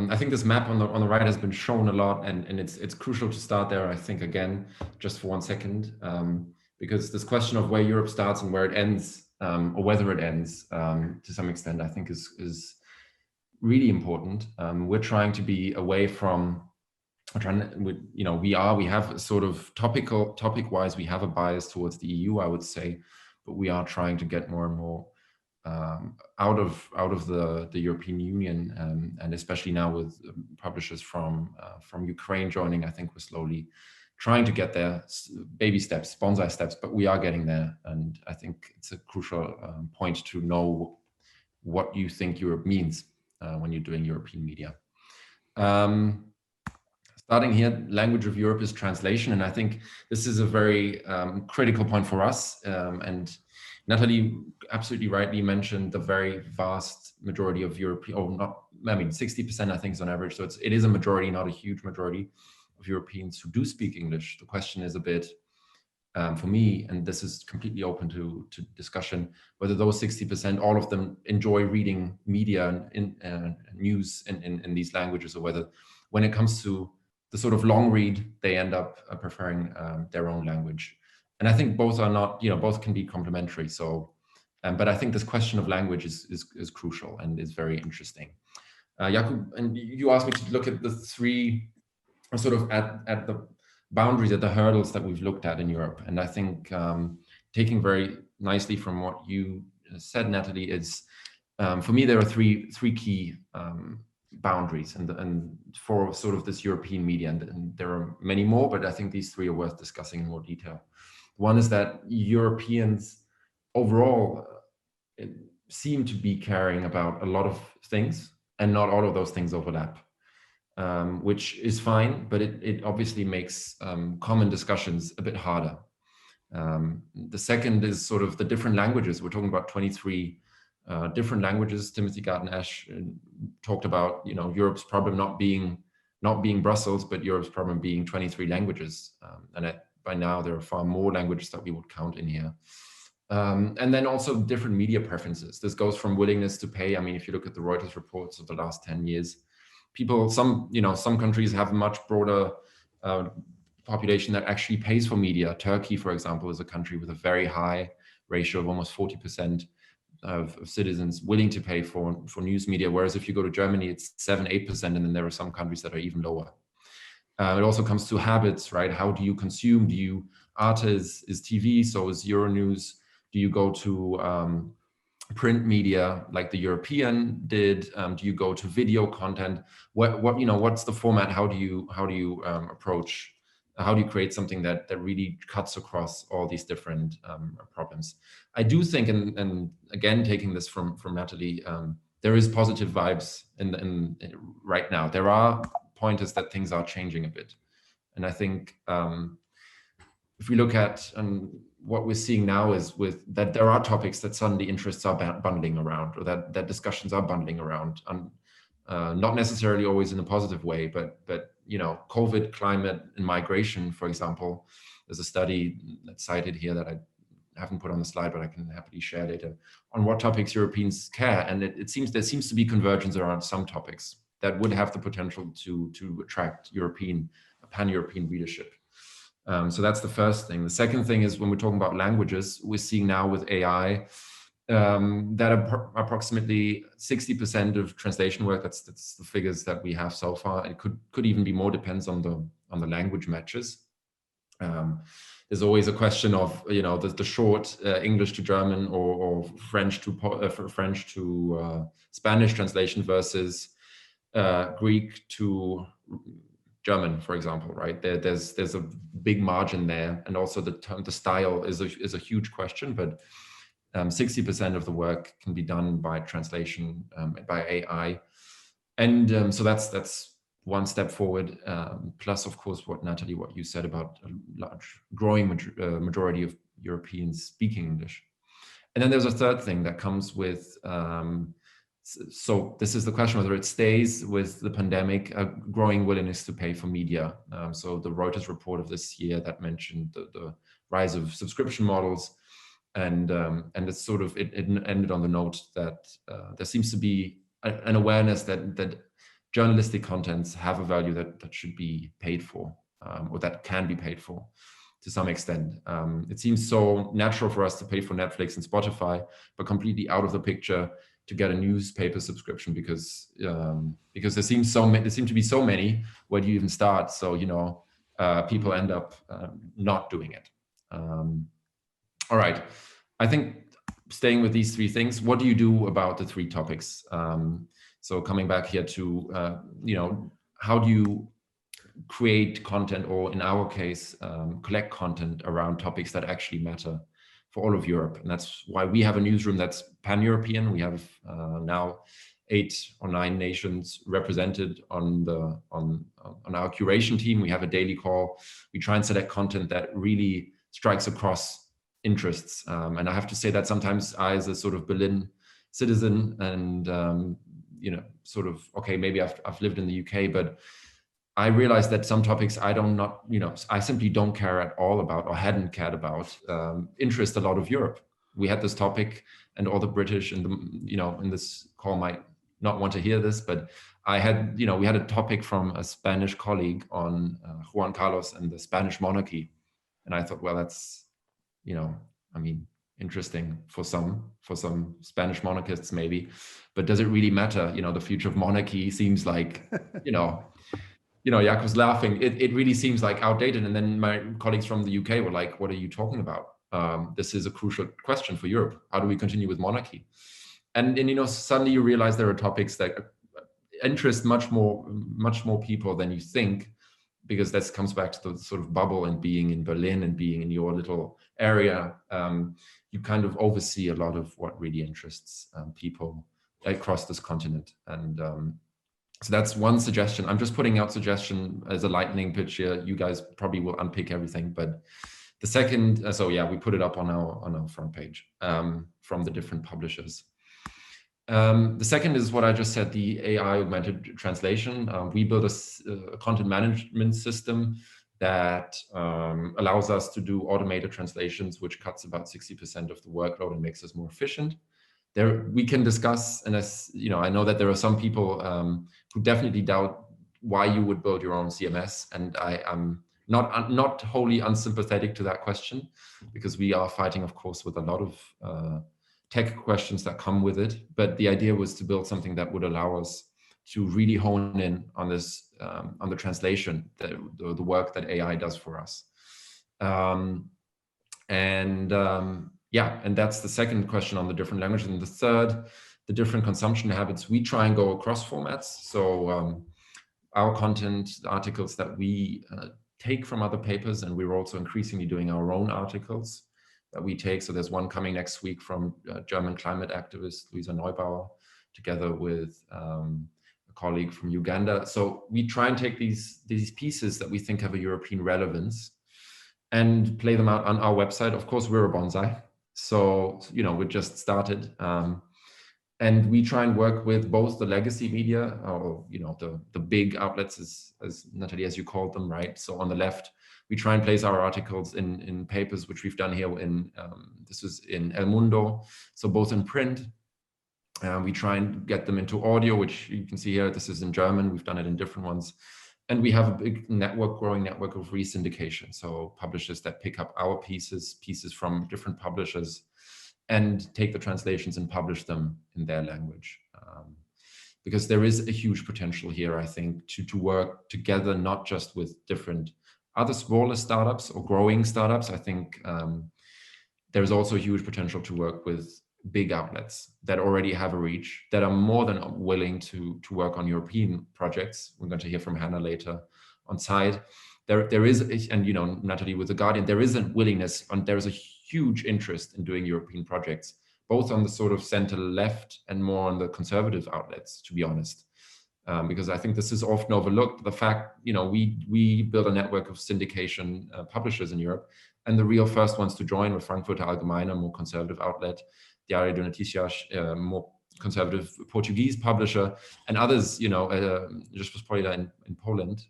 I think this map on the right has been shown a lot, and it's crucial to start there. I think again, just for 1 second, because this question of where Europe starts and where it ends, or whether it ends, to some extent, I think is really important. We're trying to be away from. We have sort of topic-wise, we have a bias towards the EU, I would say, but we are trying to get more and more out of the European Union, and especially now with publishers from Ukraine joining, I think we're slowly trying to get there, baby steps, bonsai steps, but we are getting there. And I think it's a crucial point to know what you think Europe means when you're doing European media. Starting here, language of Europe is translation, and I think this is a very critical point for us. And Natalie absolutely rightly mentioned the very vast majority of European, 60% I think is on average. So it is a majority, not a huge majority of Europeans who do speak English. The question is a bit, for me, and this is completely open to discussion, whether those 60%, all of them enjoy reading media and news in these languages, or whether when it comes to the sort of long read, they end up preferring their own language. And I think both are not, both can be complementary. So, but I think this question of language is crucial and is very interesting. Jakub, and you asked me to look at the three, sort of at the boundaries, at the hurdles that we've looked at in Europe. And I think taking very nicely from what you said, Natalie, is for me there are three key boundaries and for sort of this European media, and there are many more, but I think these three are worth discussing in more detail. One is that Europeans overall seem to be caring about a lot of things, and not all of those things overlap, which is fine, but it obviously makes common discussions a bit harder. The second is sort of the different languages. We're talking about 23 different languages. Timothy Garton-Ash talked about, Europe's problem not being Brussels, but Europe's problem being 23 languages. By now there are far more languages that we would count in here. And then also different media preferences. This goes from willingness to pay. I mean, if you look at the Reuters reports of the last 10 years, some countries have a much broader population that actually pays for media. Turkey, for example, is a country with a very high ratio of almost 40% of citizens willing to pay for news media, whereas if you go to Germany, it's 7-8%, and then there are some countries that are even lower. It also comes to habits, right? How do you consume? Arte is TV, so is Euronews. Do you go to print media like the European did? Do you go to video content? What's the format? How do you approach? How do you create something that really cuts across all these different problems? I do think, and again, taking this from Natalie, there is positive vibes in right now. There are pointers that things are changing a bit. And I think if we look at what we're seeing now is that there are topics that suddenly interests are bundling around, or that discussions are bundling around, and not necessarily always in a positive way, but COVID, climate, and migration, for example. There's a study that's cited here that I haven't put on the slide, but I can happily share later, on what topics Europeans care. And there seems to be convergence around some topics that would have the potential to attract pan-European readership. So that's the first thing. The second thing is, when we're talking about languages, we're seeing now with AI that approximately 60% of translation work, that's the figures that we have so far. It could even be more, depends on the language matches. There's always a question of the short English to German or French to Spanish translation versus Greek to German, for example, right? There's a big margin there, and also the style is a huge question. But 60% of the work can be done by translation by AI, and so that's one step forward. Plus, of course, what you said about a large growing majority of Europeans speaking English. And then there's a third thing that comes with. So this is the question whether it stays with the pandemic, a growing willingness to pay for media. So the Reuters report of this year that mentioned the rise of subscription models, and it's sort of it ended on the note that there seems to be an awareness that journalistic contents have a value that should be paid for, or that can be paid for to some extent. It seems so natural for us to pay for Netflix and Spotify, but completely out of the picture to get a newspaper subscription because there seem to be so many. Where do you even start? So people end up not doing it. All right, I think staying with these three things, what do you do about the three topics? So coming back here to how do you create content, or in our case, collect content around topics that actually matter for all of Europe. And that's why we have a newsroom that's pan-European. We have now 8 or 9 nations represented on our curation team. We have a daily call. We try and select content that really strikes across interests. And I have to say that sometimes I, as a sort of Berlin citizen, and okay, maybe I've lived in the UK, but I realized that some topics I simply don't care at all about, or hadn't cared about, interest a lot of Europe. We had this topic, and all the British in this call might not want to hear this, but we had a topic from a Spanish colleague on Juan Carlos and the Spanish monarchy. And I thought, well, that's, interesting for some Spanish monarchists maybe, but does it really matter? The future of monarchy seems like, Jaak was laughing. It really seems like outdated. And then my colleagues from the UK were like, what are you talking about? This is a crucial question for Europe. How do we continue with monarchy? And suddenly you realize there are topics that interest much more people than you think, because this comes back to the sort of bubble and being in Berlin and being in your little area. You kind of oversee a lot of what really interests people across this continent. And so that's one suggestion. I'm just putting out suggestion as a lightning pitch here. You guys probably will unpick everything, but the second, we put it up on our front page from the different publishers. The second is what I just said, the AI augmented translation. We built a content management system that allows us to do automated translations, which cuts about 60% of the workload and makes us more efficient. There we can discuss, and as I know that there are some people who definitely doubt why you would build your own CMS, and I am not wholly unsympathetic to that question, because we are fighting, of course, with a lot of tech questions that come with it. But the idea was to build something that would allow us to really hone in on this, on the translation, the work that AI does for us. And that's the second question on the different languages. And the third, the different consumption habits. We try and go across formats. So our content, the articles that we take from other papers, and we're also increasingly doing our own articles that we take. So there's one coming next week from German climate activist Luisa Neubauer, together with a colleague from Uganda. So we try and take these pieces that we think have a European relevance and play them out on our website. Of course, we're a bonsai, so we just started, and we try and work with both the legacy media, or the big outlets, as Natalie, as you called them, right? So on the left, we try and place our articles in papers, which we've done here in this is in El Mundo, so both in print. We try and get them into audio, which you can see here. This is in German. We've done it in different ones. And we have a big growing network of re-syndication. So publishers that pick up our pieces from different publishers, and take the translations and publish them in their language. Because there is a huge potential here, I think, to work together, not just with different other smaller startups or growing startups. I think there's also a huge potential to work with big outlets that already have a reach, that are more than willing to work on European projects. We're going to hear from Hannah later on side. There is, and Natalie with The Guardian, there is a willingness, and there is a huge interest in doing European projects, both on the sort of center left and more on the conservative outlets, to be honest. Because I think this is often overlooked, the fact, we build a network of syndication publishers in Europe, and the real first ones to join were Frankfurter Allgemeine, more conservative outlet, Diário de Noticias, more conservative Portuguese publisher, and others, Rzeczpospolita in Poland,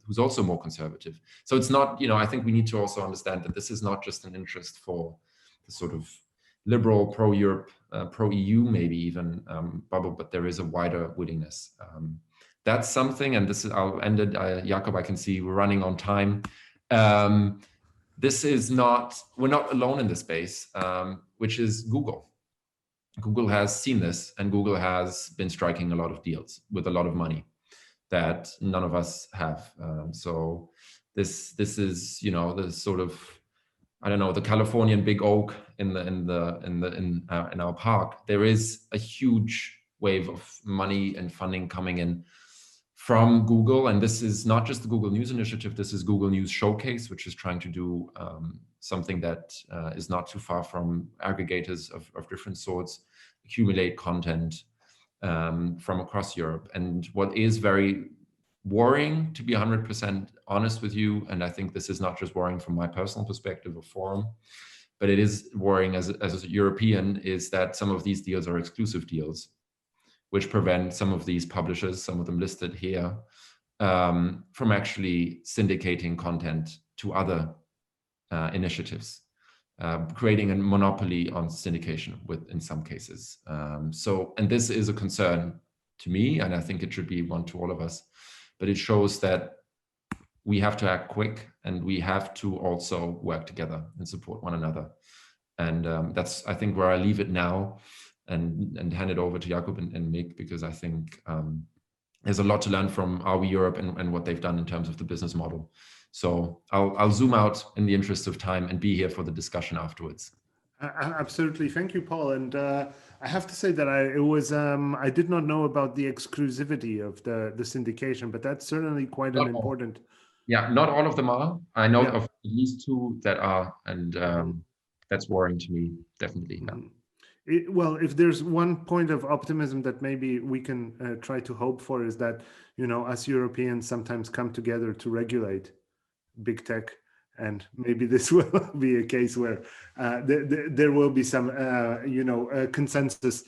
who's also more conservative. So it's not, I think we need to also understand that this is not just an interest for the sort of liberal, pro-Europe, pro-EU, maybe even bubble, but there is a wider willingness that's something, and this is, I'll end it. Jakob, I can see we're running on time. This is not, we're not alone in this space, which is Google. Google has seen this, and Google has been striking a lot of deals with a lot of money that none of us have. So this is, you know, the sort of, I don't know, the Californian big oak in our park. There is a huge wave of money and funding coming in from Google, and this is not just the Google News Initiative. This is Google News Showcase, which is trying to do something that is not too far from aggregators of different sorts, accumulate content from across Europe. And what is very worrying, to be 100% honest with you, and I think this is not just worrying from my personal perspective of Forum, but it is worrying as a European, is that some of these deals are exclusive deals, which prevent some of these publishers, some of them listed here, from actually syndicating content to other initiatives, creating a monopoly on syndication in some cases. And this is a concern to me, and I think it should be one to all of us, but it shows that we have to act quick, and we have to also work together and support one another. And that's, I think, where I leave it now, and hand it over to Jakob and Mick, because I think there's a lot to learn from RW Europe and what they've done in terms of the business model. So I'll zoom out in the interest of time and be here for the discussion afterwards. Absolutely. Thank you, Paul. And I have to say that I did not know about the exclusivity of the syndication, but that's certainly quite an important. Yeah, not all of them are. I know of at least 2 that are, and that's worrying to me, definitely. Well, if there's one point of optimism that maybe we can try to hope for, is that, you know, us Europeans sometimes come together to regulate big tech, and maybe this will be a case where there will be some, consensus